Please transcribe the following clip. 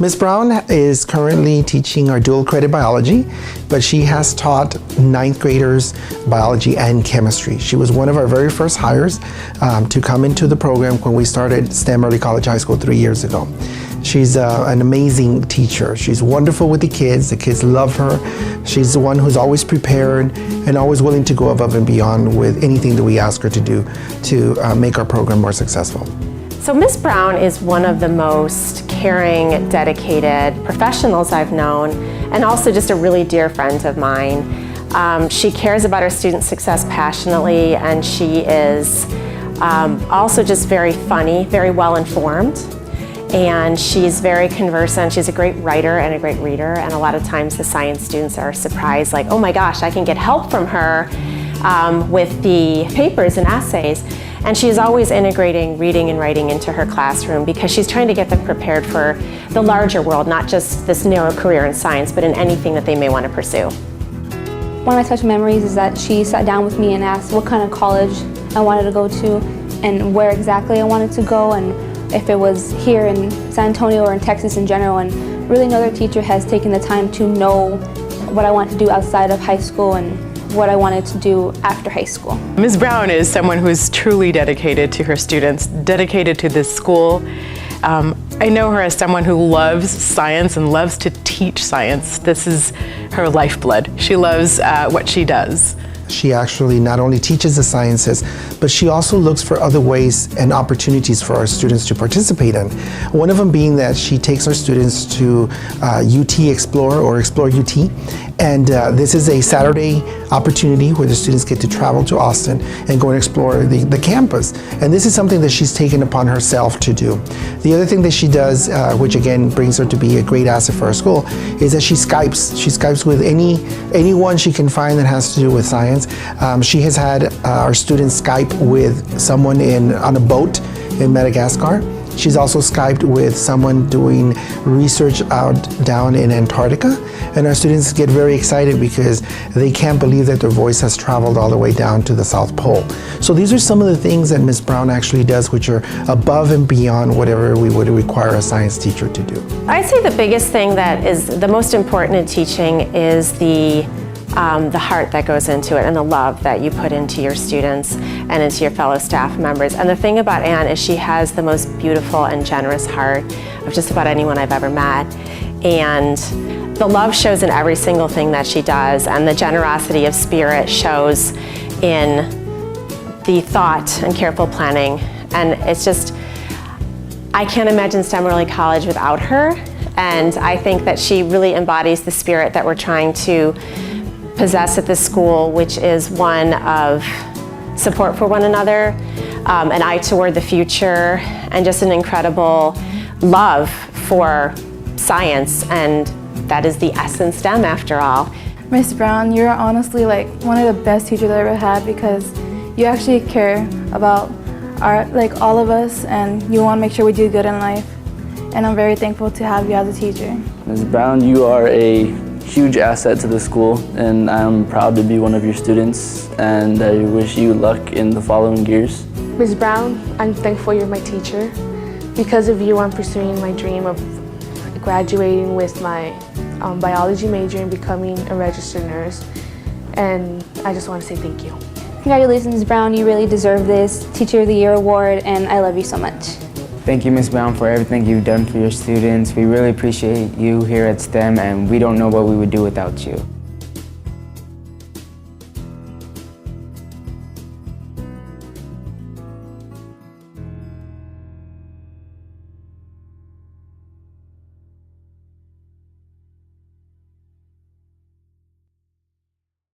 Ms. Brown is currently teaching our dual credit biology, but she has taught ninth graders biology and chemistry. She was one of our very first hires to come into the program when we started STEM Early College High School 3 years ago. She's an amazing teacher. She's wonderful with the kids love her. She's the one who's always prepared and always willing to go above and beyond with anything that we ask her to do to make our program more successful. So Ms. Brown is one of the most caring, dedicated professionals I've known, and also just a really dear friend of mine. She cares about her students' success passionately, and she is also just very funny, very well informed, and she's very conversant. She's a great writer and a great reader, and a lot of times the science students are surprised, like, oh my gosh, I can get help from her with the papers and essays. And she's always integrating reading and writing into her classroom because she's trying to get them prepared for the larger world, not just this narrow career in science, but in anything that they may want to pursue. One of my special memories is that she sat down with me and asked what kind of college I wanted to go to and where exactly I wanted to go, and if it was here in San Antonio or in Texas in general. And really no other teacher has taken the time to know what I want to do outside of high school and what I wanted to do after high school. Ms. Brown is someone who is truly dedicated to her students, dedicated to this school. I know her as someone who loves science and loves to teach science. This is her lifeblood. She loves what she does. She actually not only teaches the sciences, but she also looks for other ways and opportunities for our students to participate in. One of them being that she takes our students to UT Explore or Explore UT. And this is a Saturday opportunity where the students get to travel to Austin and go and explore the campus. And this is something that she's taken upon herself to do. The other thing that she does, which again brings her to be a great asset for our school, is that she Skypes. She Skypes with anyone she can find that has to do with science. She has had our students Skype with someone on a boat in Madagascar. She's also Skyped with someone doing research down in Antarctica, and our students get very excited because they can't believe that their voice has traveled all the way down to the South Pole. So these are some of the things that Ms. Brown actually does, which are above and beyond whatever we would require a science teacher to do. I'd say the biggest thing that is the most important in teaching is the heart that goes into it and the love that you put into your students and into your fellow staff members. And the thing about Anne is she has the most beautiful and generous heart of just about anyone I've ever met. And the love shows in every single thing that she does, and the generosity of spirit shows in the thought and careful planning. And it's just, I can't imagine STEM Early College without her. And I think that she really embodies the spirit that we're trying to possess at this school, which is one of support for one another, an eye toward the future, and just an incredible love for science, and that is the essence STEM after all. Miss Brown, you're honestly like one of the best teachers I ever had because you actually care about all of us, and you want to make sure we do good in life. And I'm very thankful to have you as a teacher. Ms. Brown, you are a huge asset to the school, and I'm proud to be one of your students, and I wish you luck in the following years. Ms. Brown, I'm thankful you're my teacher. Because of you, I'm pursuing my dream of graduating with my biology major and becoming a registered nurse, and I just want to say thank you. Congratulations, Ms. Brown. You really deserve this Teacher of the Year award, and I love you so much. Thank you, Ms. Brown, for everything you've done for your students. We really appreciate you here at STEM, and we don't know what we would do without you.